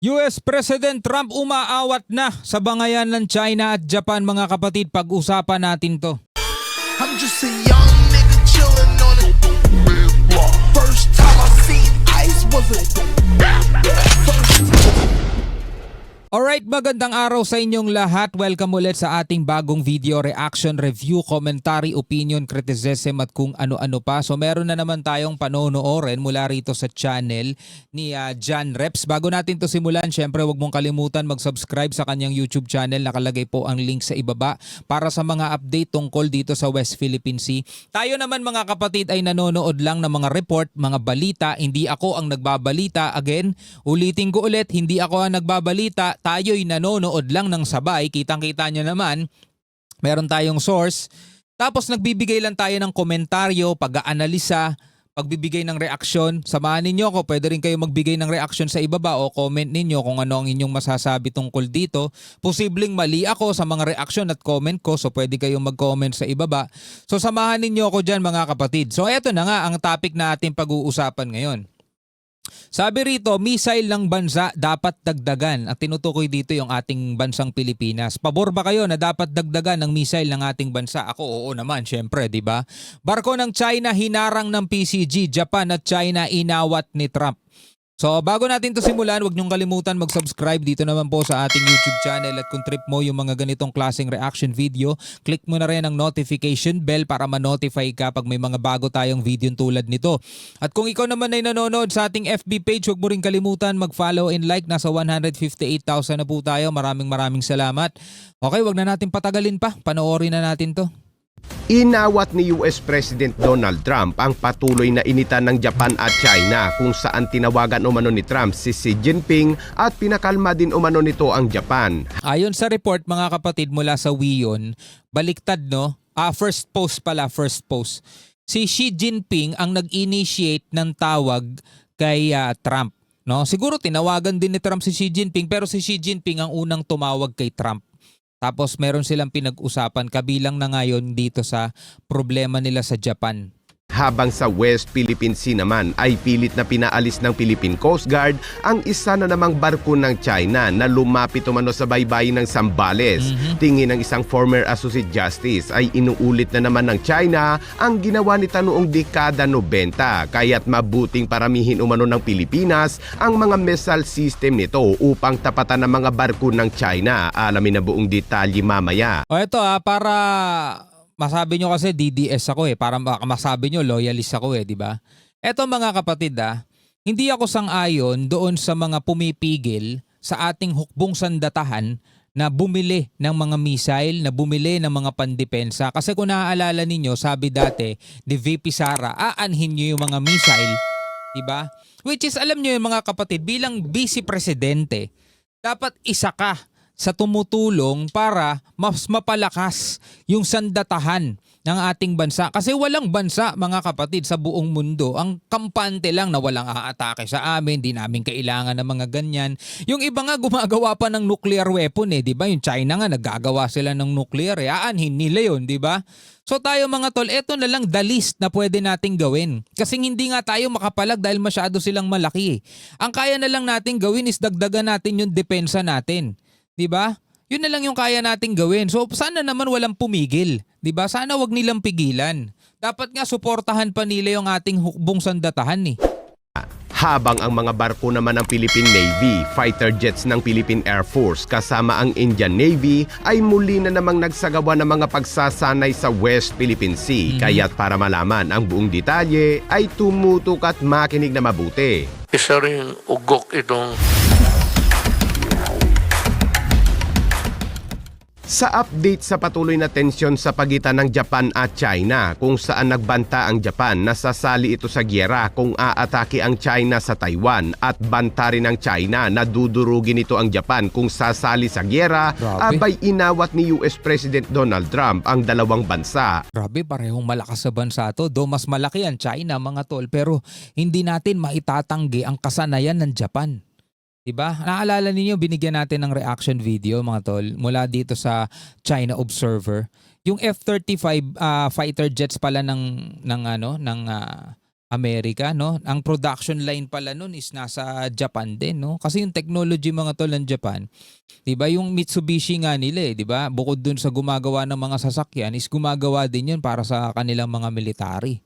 US President Trump umaawat na sa bangayan ng China at Japan, mga kapatid. Pag-usapan natin to. I'm just a young nigga chillin' on it. First time I seen ice was a Alright, magandang araw sa inyong lahat. Welcome ulit sa ating bagong video reaction, review, commentary, opinion, criticism at kung ano-ano pa. So meron na naman tayong panonoorin mula rito sa channel ni John Reps. Bago natin to simulan, syempre huwag mong kalimutan mag-subscribe sa kanyang YouTube channel. Nakalagay po ang link sa ibaba para sa mga update tungkol dito sa West Philippine Sea. Tayo naman mga kapatid ay nanonood lang ng mga report, mga balita. Hindi ako ang nagbabalita. Again, ulitin ko ulit, hindi ako ang nagbabalita. Tayo'y nanonood lang ng sabay. Kitang-kita nyo naman, meron tayong source. Tapos nagbibigay lang tayo ng komentaryo, pag-aanalisa, pagbibigay ng reaksyon. Samahan ninyo ako, pwede rin kayo magbigay ng reaksyon sa ibaba o comment ninyo kung ano ang inyong masasabi tungkol dito. Posibleng mali ako sa mga reaksyon at comment ko, so pwede kayong mag-comment sa ibaba. So samahan ninyo ako dyan mga kapatid. So eto na nga ang topic na ating pag-uusapan ngayon. Sabi rito, missile ng bansa dapat dagdagan at tinutukoy dito yung ating bansang Pilipinas. Pabor ba kayo na dapat dagdagan ng missile ng ating bansa? Ako, oo naman, syempre, di ba? Barko ng China hinarang ng PCG, Japan at China inawat ni Trump. So bago natin to simulan, huwag niyong kalimutan mag-subscribe dito naman po sa ating YouTube channel at kung trip mo yung mga ganitong klaseng reaction video, click mo na rin ang notification bell para ma-notify ka pag may mga bago tayong video tulad nito. At kung ikaw naman ay nanonood sa ating FB page, huwag mo rin kalimutan mag-follow and like. Nasa 158,000 na po tayo. Maraming salamat. Okay, huwag na natin patagalin pa. Panoorin na natin to. Inawat ni US President Donald Trump ang patuloy na initan ng Japan at China kung saan tinawagan umano ni Trump si Xi Jinping at pinakalma din umano nito ang Japan. Ayon sa report mga kapatid mula sa WION, baliktad no? First post. Si Xi Jinping ang nag-initiate ng tawag kay Trump. No? Siguro tinawagan din ni Trump si Xi Jinping pero si Xi Jinping ang unang tumawag kay Trump. Tapos meron silang pinag-usapan kabilang na ngayon dito sa problema nila sa Japan. Habang sa West Philippine Sea naman ay pilit na pinaalis ng Philippine Coast Guard ang isa na namang barko ng China na lumapit umano sa baybayin ng Zambales. Tingin ng isang former Associate Justice ay inuulit na naman ng China ang ginawa nito noong dekada 90, kaya't mabuting paramihin umano ng Pilipinas ang mga missile system nito upang tapatan ng mga barko ng China. Alamin na buong detalye mamaya. O ito para masabi nyo kasi DDS ako para masabi nyo loyalist ako di ba? Eto mga kapatid hindi ako sang-ayon doon sa mga pumipigil sa ating hukbong sandatahan na bumili ng mga missile, na bumili ng mga pandepensa. Kasi kung naaalala ninyo, sabi dati ni VP Sara, aanhin nyo yung mga missile, di ba? Which is, alam nyo yung mga kapatid, bilang vice presidente, dapat isa ka sa tumutulong para mas mapalakas yung sandatahan ng ating bansa. Kasi walang bansa, mga kapatid, sa buong mundo ang kampante lang na walang aatake sa amin, di namin kailangan ng mga ganyan. Yung iba nga gumagawa pa ng nuclear weapon di ba? Yung China nga naggagawa sila ng nuclear, aanhin nila yun, di ba? So tayo mga tol, eto na lang the list na pwede nating gawin. Kasi hindi nga tayo makapalag dahil masyado silang malaki. Ang kaya na lang nating gawin is dagdagan natin yung depensa natin. Diba? Yun na lang yung kaya nating gawin. So sana naman walang pumigil. Diba? Sana wag nilang pigilan. Dapat nga suportahan pa nila yung ating hukbong sandatahan Habang ang mga barko naman ng Philippine Navy, fighter jets ng Philippine Air Force kasama ang Indian Navy ay muli na namang nagsagawa ng mga pagsasanay sa West Philippine Sea. Kaya't para malaman ang buong detalye ay tumutok at makinig na mabuti. Isa ring ugok itong Sa update sa patuloy na tensyon sa pagitan ng Japan at China, kung saan nagbanta ang Japan na sasali ito sa giyera kung aatake ang China sa Taiwan at banta rin ng China na dudurugin ito ang Japan kung sasali sa giyera, abay inawat ni US President Donald Trump ang dalawang bansa. Grabe, parehong malakas sa bansa to. Do mas malaki ang China mga tol, pero hindi natin maitatanggi ang kasanayan ng Japan. Diba? Naalala ninyo, binigyan natin ng reaction video mga tol mula dito sa China Observer. Yung F-35 fighter jets pala ng Amerika, no? Ang production line pala nun is nasa Japan din, no? Kasi yung technology mga tol ng Japan, 'di ba? Yung Mitsubishi nga nila, 'di ba? Bukod dun sa gumagawa ng mga sasakyan, is gumagawa din 'yun para sa kanilang mga military.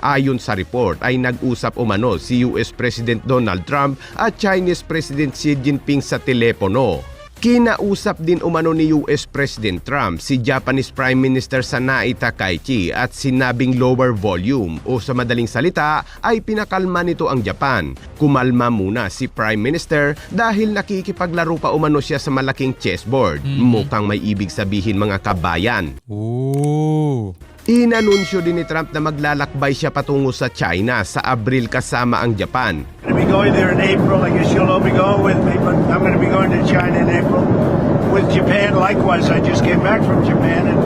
Ayon sa report ay nag-usap umano si US President Donald Trump at Chinese President Xi Jinping sa telepono. Kinausap din umano ni US President Trump si Japanese Prime Minister Sanae Takaichi at sinabing lower volume o sa madaling salita ay pinakalma nito ang Japan. Kumalma muna si Prime Minister dahil nakikipaglaro pa umano siya sa malaking chessboard. Mukhang may ibig sabihin mga kabayan. Ooh. Inanunsyo din ni Trump na maglalakbay siya patungo sa China sa Abril kasama ang Japan. I'm going to be going there in April. I guess you'll all be going with me, but I'm going to be going to China in April. With Japan, likewise, I just came back from Japan. And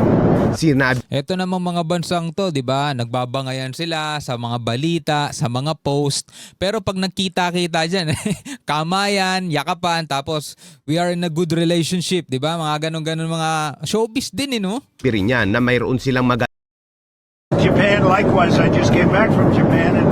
Sinabi Ito namang mga bansang to, 'di ba? Nagbabangayan sila sa mga balita, sa mga post. Pero pag nagkita-kita diyan, kamayan, yakapan, tapos we are in a good relationship, 'di ba? Mga ganun-ganun mga showbiz din no? rin niya na mayroon silang Japan, likewise, I just came back from Japan. And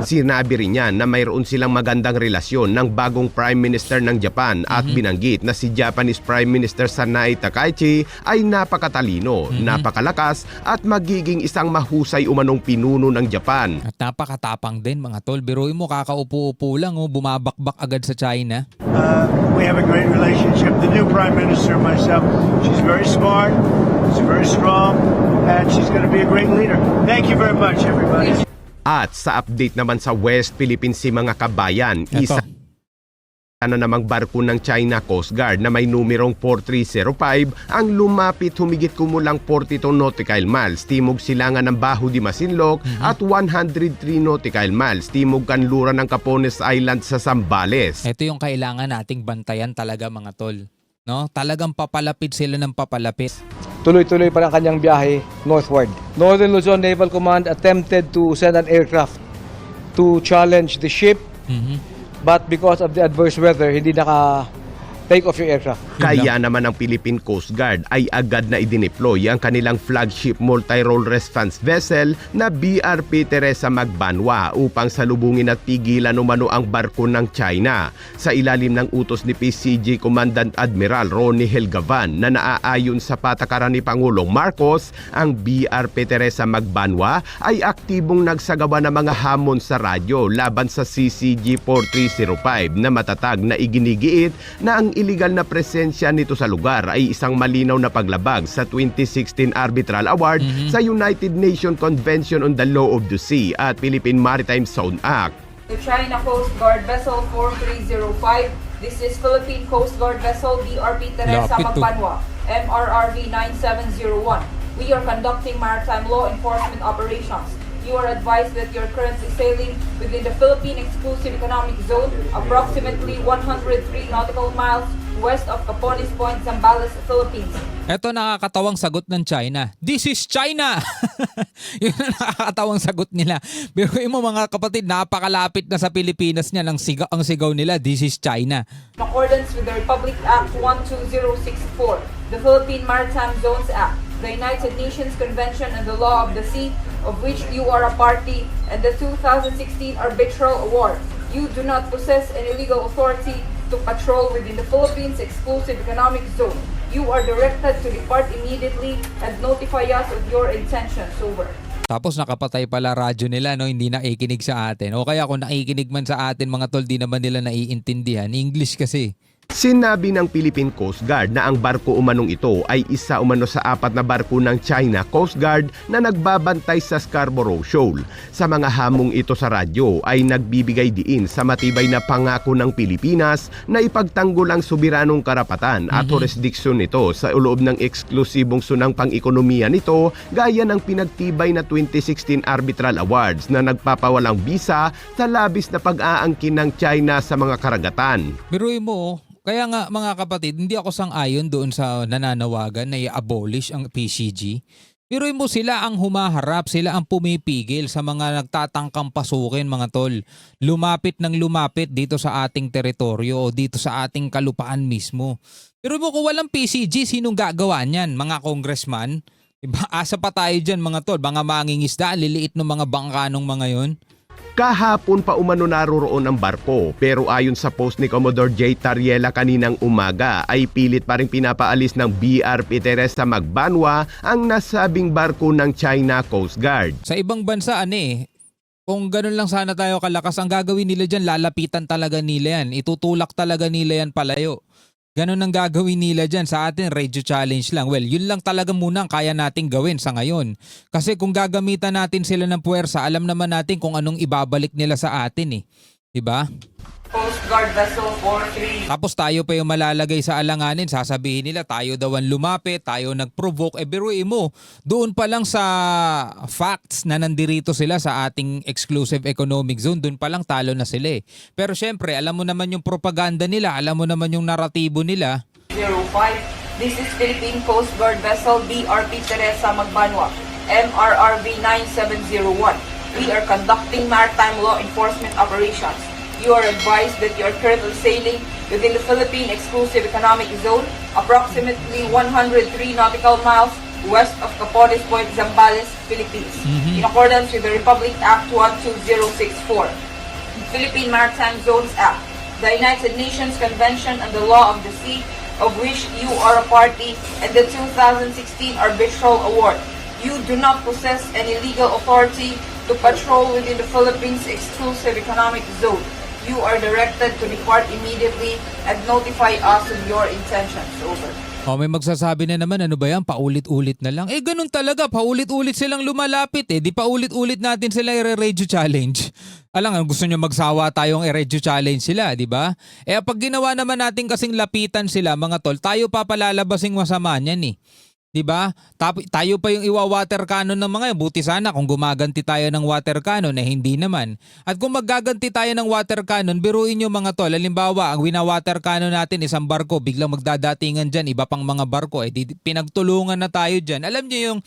Sinabi rin niya na mayroon silang magandang relasyon ng bagong Prime Minister ng Japan at binanggit na si Japanese Prime Minister Sanae Takaichi ay napakatalino, napakalakas at magiging isang mahusay umanong pinuno ng Japan. At napakatapang din mga tol. Biruin mo, kakaupo-upo lang, bumabakbak agad sa China. we have a great relationship. The new Prime Minister, myself, she's very smart, she's very strong, and she's going to be a great leader. Thank you very much, everybody. At sa update naman sa West Philippine Sea mga kabayan, Ito. isa na namang barko ng China Coast Guard na may numerong 4305 ang lumapit humigit kumulang 42 nautical miles timog silangan ng Baho de Masinloc at 103 nautical miles timog kanluran ng Capones Island sa Zambales. Ito yung kailangan nating bantayan talaga mga tol. No? Talagang papalapit sila ng papalapit. Tuloy-tuloy pa ang kanyang biyahe northward. Northern Luzon Naval Command attempted to send an aircraft to challenge the ship, but because of the adverse weather, hindi naka-take off yung aircraft. Kaya naman ang Philippine Coast Guard ay agad na idineploy ang kanilang flagship multi-role response vessel na BRP Teresa Magbanwa upang salubungin at pigilan umano ang barko ng China. Sa ilalim ng utos ni PCG Commandant Admiral Ronnie Helgavan na naaayon sa patakaran ni Pangulong Marcos, ang BRP Teresa Magbanwa ay aktibong nagsagawa ng mga hamon sa radyo laban sa CCG 4305 na matatag na iginigiit na ang illegal na presensya nito sa lugar ay isang malinaw na paglabag sa 2016 Arbitral Award sa United Nations Convention on the Law of the Sea at Philippine Maritime Zone Act. To China Coast Guard Vessel 4305. This is Philippine Coast Guard Vessel BRP Teresa Lapit to. Magbanwa, MRRV 9701. We are conducting maritime law enforcement operations. You are advised that you are currently sailing within the Philippine Exclusive Economic Zone, approximately 103 nautical miles west of Capones Point, Zambales, Philippines. Ito nakakatawang sagot ng China. This is China! Yun ang nakakatawang sagot nila. Biruin mo mga kapatid, napakalapit na sa Pilipinas niya ang sigaw nila, this is China. In accordance with the Republic Act 12064, the Philippine Maritime Zones Act, the United Nations Convention on the Law of the Sea, of which you are a party, and the 2016 Arbitral Award. You do not possess any legal authority to patrol within the Philippines Exclusive Economic Zone. You are directed to depart immediately and notify us of your intentions. Over. Tapos nakapatay pala radyo nila, no? Hindi nakikinig sa atin. O kaya kung nakikinig man sa atin mga tol, di naman nila naiintindihan. English kasi. Sinabi ng Philippine Coast Guard na ang barko umanong ito ay isa umano sa 4 na barko ng China Coast Guard na nagbabantay sa Scarborough Shoal. Sa mga hamong ito sa radyo ay nagbibigay diin sa matibay na pangako ng Pilipinas na ipagtanggol ang soberanong karapatan at jurisdiksyon nito sa loob ng eksklusibong sunang pang-ekonomiya nito gaya ng pinagtibay na 2016 Arbitral Awards na nagpapawalang bisa sa labis na pag-aangkin ng China sa mga karagatan. Biruin mo, kaya nga mga kapatid, hindi ako sang-ayon doon sa nananawagan na i-abolish ang PCG. Pero mo sila ang humaharap, sila ang pumipigil sa mga nagtatangkang pasukin mga tol. Lumapit ng lumapit dito sa ating teritoryo o dito sa ating kalupaan mismo. Pero mo kung walang PCG, sinong gagawa niyan? Mga congressman? Diba? Asa pa tayo dyan mga tol, mga mangingisda, liliit ng mga bangka ng mga yon. Kahapon pa umano naroroon ang barko, pero ayon sa post ni Commodore J. Tariela kaninang umaga ay pilit pa rin pinapaalis ng BRP Teresa Magbanwa ang nasabing barko ng China Coast Guard. Sa ibang bansa, kung ganun lang sana tayo kalakas, ang gagawin nila dyan, lalapitan talaga nila yan. Itutulak talaga nila yan palayo. Ganun ang gagawin nila dyan. Sa atin, radio challenge lang. Well, yun lang talaga muna ang kaya nating gawin sa ngayon. Kasi kung gagamitan natin sila ng puwersa, alam naman natin kung anong ibabalik nila sa atin Diba? Coast Guard Vessel 43. Tapos tayo pa yung malalagay sa alanganin. Sasabihin nila tayo daw ang lumapit, tayo nag-provoke. Biruin mo, doon pa lang sa facts na nandirito sila sa ating exclusive economic zone, doon pa lang talo na sila Pero syempre, alam mo naman yung propaganda nila, alam mo naman yung naratibo nila. 05. This is Philippine Coast Guard Vessel BRP Teresa Magbanwa, MRRV 9701. We are conducting maritime law enforcement operations. You are advised that you are currently sailing within the Philippine Exclusive Economic Zone, approximately 103 nautical miles west of Capones Point, Zambales, Philippines, in accordance with the Republic Act 12064, Philippine Maritime Zones Act, the United Nations Convention on the Law of the Sea, of which you are a party, and the 2016 Arbitral Award. You do not possess any legal authority to patrol within the Philippines Exclusive Economic Zone. You are directed to depart immediately and notify us of your intentions. Over. May magsasabi na naman, ano ba yan? Paulit-ulit na lang. Ganun talaga. Paulit-ulit silang lumalapit Di paulit-ulit natin sila i-radio challenge. Alam, gusto nyo magsawa tayong i-radio challenge sila, di ba? Pag ginawa naman natin kasing lapitan sila, mga tol, tayo pa palalabasing masama niyan Diba? Tayo pa yung iwa-water cannon ng mga yan. Buti sana kung gumaganti tayo ng water cannon hindi naman. At kung maggaganti tayo ng water cannon, biruin nyo mga tol. Halimbawa, ang wina-water cannon natin isang barko, biglang magdadatingan dyan, iba pang mga barko. Pinagtulungan na tayo dyan. Alam nyo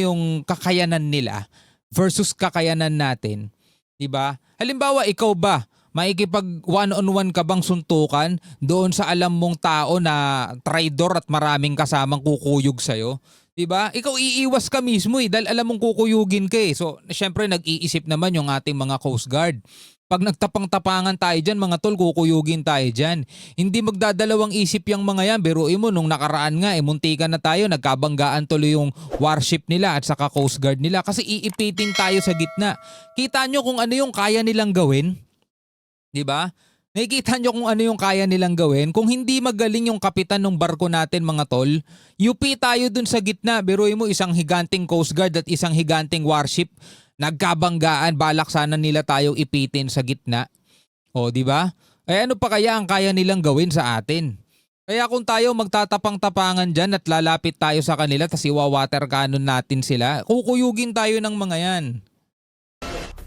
yung kakayanan nila versus kakayanan natin. Diba? Halimbawa, ikaw ba? Maikipag one-on-one ka bang suntukan doon sa alam mong tao na traidor at maraming kasamang kukuyog sa'yo? Diba? Ikaw iiwas ka mismo dahil alam mong kukuyugin ka So, syempre nag-iisip naman yung ating mga Coast Guard. Pag nagtapang-tapangan tayo dyan, mga tol, kukuyugin tayo dyan. Hindi magdadalawang isip yung mga yan. Biruin mo, nung nakaraan nga, muntikan na tayo, nagkabanggaan tuloy yung warship nila at saka Coast Guard nila kasi iipitin tayo sa gitna. Kita nyo kung ano yung kaya nilang gawin? Diba? Nakikita nyo kung ano yung kaya nilang gawin. Kung hindi magaling yung kapitan ng barko natin mga tol, UP tayo dun sa gitna. Biruin mo isang higanting Coast Guard at isang higanting warship. Nagkabanggaan, balak sana nila tayong ipitin sa gitna. Diba? Ano pa kaya ang kaya nilang gawin sa atin? Kaya kung tayo magtatapang-tapangan dyan at lalapit tayo sa kanila tas iwa-water cannon natin sila, kukuyugin tayo ng mga yan.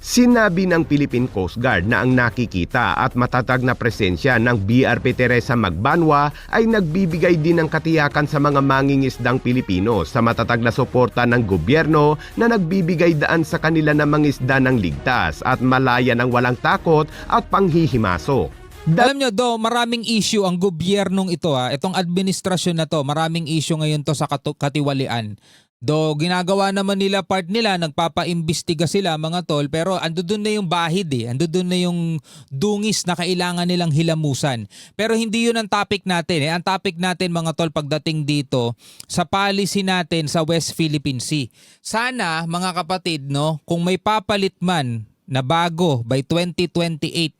Sinabi ng Philippine Coast Guard na ang nakikita at matatag na presensya ng BRP Teresa Magbanwa ay nagbibigay din ng katiyakan sa mga mangingisdang Pilipino sa matatag na suporta ng gobyerno na nagbibigay daan sa kanila na mangisda ng ligtas at malaya ng walang takot at panghihimaso. Alam nyo, maraming issue ang gobyernong ito itong administrasyon na to, maraming issue ngayon to sa katiwalian. Ginagawa naman nila part nila, nagpapaimbestiga sila mga tol, pero andun na yung bahid andun na yung dungis na kailangan nilang hilamusan. Pero hindi yun ang topic natin Ang topic natin mga tol pagdating dito sa policy natin sa West Philippine Sea. Sana mga kapatid, kung may papalit man na bago by 2028,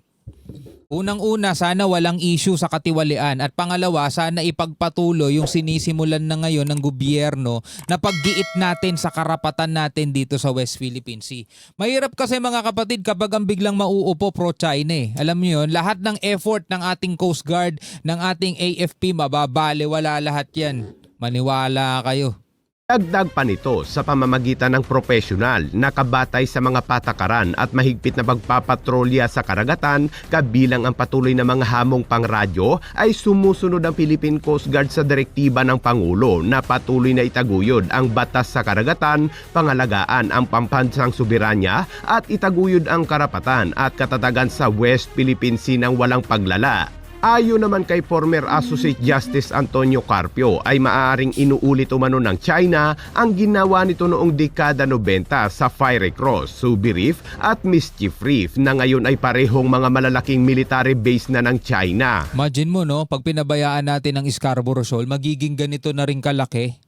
unang-una, sana walang issue sa katiwalian at pangalawa, sana ipagpatuloy yung sinisimulan na ngayon ng gobyerno na paggiit natin sa karapatan natin dito sa West Philippine Sea. Mahirap kasi mga kapatid kapag ang biglang mauupo pro-China Alam niyo yun, lahat ng effort ng ating Coast Guard, ng ating AFP, mababali, wala lahat yan. Maniwala kayo. Dagdag pa nito sa pamamagitan ng profesional na kabatay sa mga patakaran at mahigpit na pagpapatrolya sa karagatan kabilang ang patuloy na mga hamong pangradyo ay sumusunod ang Philippine Coast Guard sa direktiba ng Pangulo na patuloy na itaguyod ang batas sa karagatan, pangalagaan ang pambansang soberanya at itaguyod ang karapatan at katatagan sa West Philippine Sea ng walang paglala. Ayon naman kay former Associate Justice Antonio Carpio ay maaaring inuulit umano ng China ang ginawa nito noong dekada 90 sa Fiery Cross, Subi Reef at Mischief Reef na ngayon ay parehong mga malalaking military base na ng China. Imagine mo no, pag pinabayaan natin ang Scarborough Shoal, magiging ganito na rin kalaki.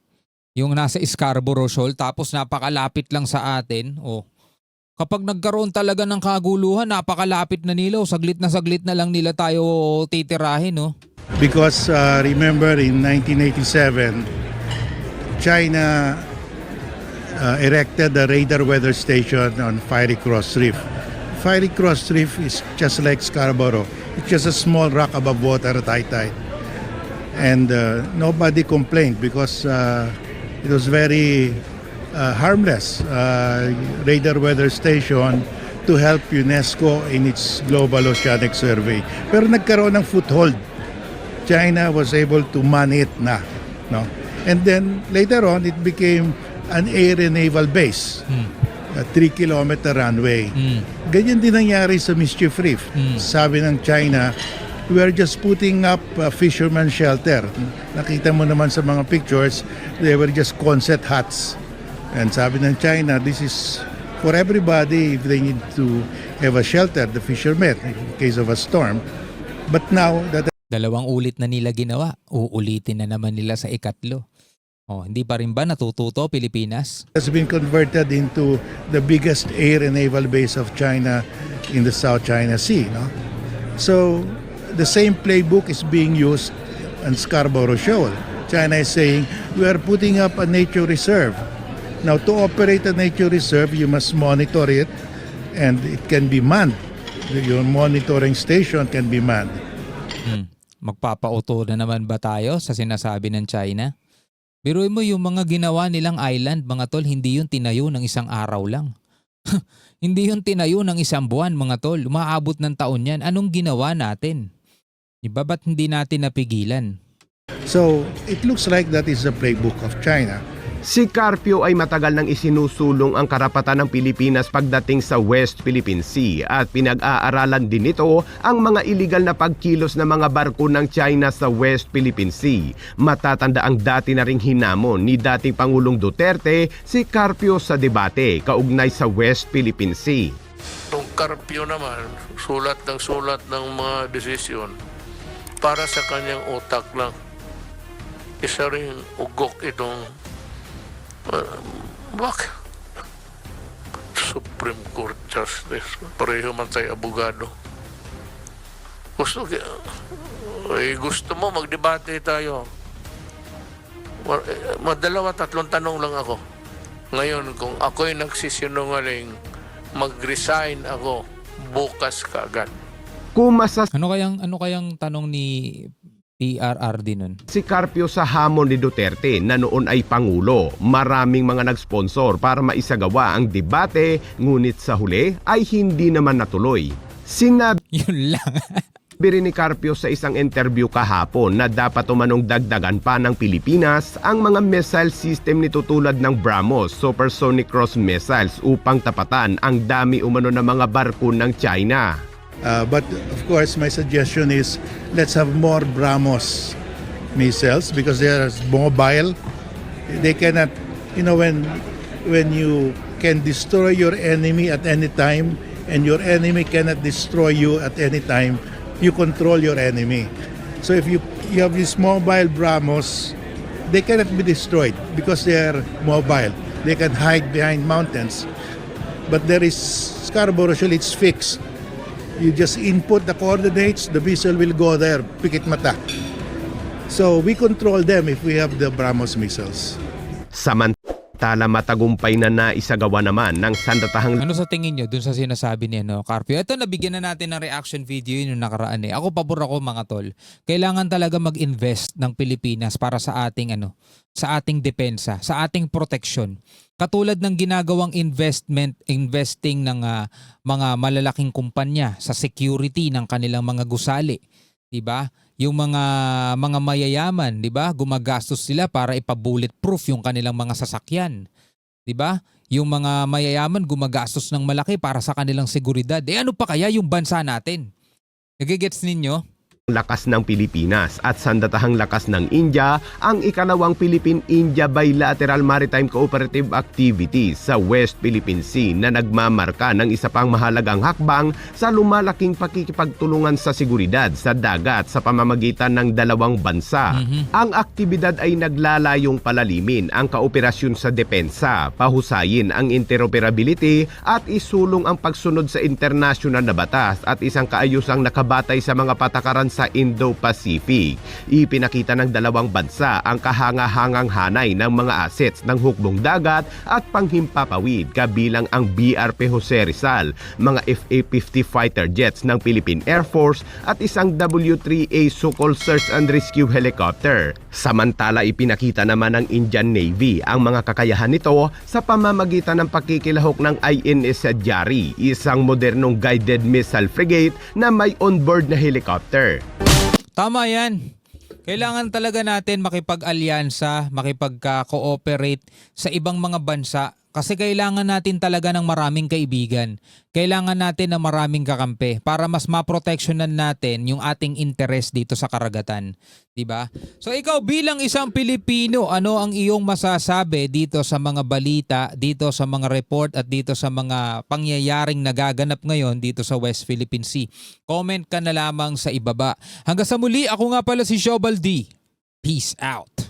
Yung nasa Scarborough Shoal tapos napakalapit lang sa atin. Oh. Kapag nagkaroon talaga ng kaguluhan, napakalapit na nila. Saglit na lang nila tayo titirahin. No? Because remember in 1987, China erected a radar weather station on Fiery Cross Reef. Fiery Cross Reef is just like Scarborough. It's just a small rock above water at high tide. And nobody complained because it was very harmless radar weather station to help UNESCO in its global oceanic survey. Pero nagkaroon ng foothold. China was able to man it na. No? And then later on, it became an air and naval base. A 3-kilometer runway. Ganyan din nangyari sa Mischief Reef. Sabi ng China, we are just putting up a fisherman shelter. Nakita mo naman sa mga pictures, they were just Quonset huts. And sabi ng China, this is for everybody if they need to have a shelter, the fishermen, in case of a storm. But now that Dalawang ulit na nila ginawa. Uulitin na naman nila sa ikatlo. Oh, hindi pa rin ba natututo Pilipinas? has been converted into the biggest air and naval base of China in the South China Sea. No? So the same playbook is being used on Scarborough Shoal. China is saying, we are putting up a nature reserve. Now, to operate a nature reserve, you must monitor it and it can be manned. Your monitoring station can be manned. Magpapauto na naman ba tayo sa sinasabi ng China? Biruin mo yung mga ginawa nilang island, mga tol, hindi yun tinayo ng isang araw lang. Hindi yun tinayo ng isang buwan, mga tol. Umaabot ng taon yan. Anong ginawa natin? Iba ba't hindi natin napigilan? So, it looks like that is the playbook of China. Si Carpio ay matagal nang isinusulong ang karapatan ng Pilipinas pagdating sa West Philippine Sea at pinag-aaralan din nito ang mga iligal na pagkilos ng mga barko ng China sa West Philippine Sea. Matatanda ang dati na ring hinamon ni dating Pangulong Duterte si Carpio sa debate kaugnay sa West Philippine Sea. Itong Carpio naman, sulat ng mga desisyon para sa kanyang utak lang. Isa ring ugok itong bakit? Supreme Court Justice. Pareho man tayo abogado. Gusto mo magdebate tayo. Madalawa, tatlong tanong lang ako. Ngayon, kung ako'y nagsisinungaling, mag-resign ako bukas kaagad. Ano kayang tanong ni PRRD nun? Si Carpio sa hamon ni Duterte na noon ay Pangulo. Maraming mga nag-sponsor para maisagawa ang debate, ngunit sa huli ay hindi naman natuloy. Sinabi Yun lang. rin ni Carpio sa isang interview kahapon na dapat umanong dagdagan pa ng Pilipinas ang mga missile system nito tulad ng BrahMos, supersonic cross missiles upang tapatan ang dami umano ng mga barko ng China. But of course, my suggestion is let's have more BrahMos missiles because they are mobile. They cannot, when you can destroy your enemy at any time and your enemy cannot destroy you at any time, you control your enemy. So if you have these mobile BrahMos, they cannot be destroyed because they are mobile. They can hide behind mountains. But there is Scarborough Shoal, it's fixed. You just input the coordinates, the missile will go there, pikit mata. So we control them if we have the BrahMos missiles. Samantala matagumpay na naisagawa naman ng sandatahang Ano sa tingin nyo dun sa sinasabi ni Carpio? Ito, nabigyan na natin ng reaction video yun yung nakaraan eh. Ako, pabor ako mga tol. Kailangan talaga mag-invest ng Pilipinas para sa ating sa ating depensa, sa ating protection. Katulad ng ginagawang investing ng mga malalaking kumpanya sa security ng kanilang mga gusali, 'di ba? Yung mga mayayaman, 'di ba? Gumagastos sila para ipa-bulletproof yung kanilang mga sasakyan. 'Di ba? Yung mga mayayaman gumagastos ng malaki para sa kanilang seguridad. Ano pa kaya yung bansa natin? Nagigets ninyo? lakas ng Pilipinas at sandatahang lakas ng India ang ikalawang Philippine-India Bilateral Maritime Cooperative Activity sa West Philippine Sea na nagmamarka ng isa pang mahalagang hakbang sa lumalaking pakikipagtulungan sa seguridad sa dagat sa pamamagitan ng dalawang bansa. Ang aktibidad ay naglalayong palalimin ang kooperasyon sa depensa, pahusayin ang interoperability at isulong ang pagsunod sa internasyonal na batas at isang kaayusang nakabatay sa mga patakaran sa Indo-Pacific. Ipinakita ng dalawang bansa ang kahanga-hangang hanay ng mga assets ng hukbong dagat at panghimpapawid kabilang ang BRP Jose Rizal, mga FA-50 fighter jets ng Philippine Air Force at isang W-3A Sukhoi Search and Rescue Helicopter. Samantala ipinakita naman ng Indian Navy ang mga kakayahan nito sa pamamagitan ng pakikilahok ng INS Sadyari, isang modernong guided missile frigate na may onboard na helicopter. Tama yan. Kailangan talaga natin makipag-alyansa, makipag-cooperate sa ibang mga bansa kasi kailangan natin talaga ng maraming kaibigan. Kailangan natin ng maraming kakampi para mas maproteksyonan natin yung ating interes dito sa karagatan. Diba? So ikaw bilang isang Pilipino, ano ang iyong masasabi dito sa mga balita, dito sa mga report at dito sa mga pangyayaring nagaganap ngayon dito sa West Philippine Sea? Comment ka na lamang sa ibaba. Hanggang sa muli, ako nga pala si Shobal D. Peace out.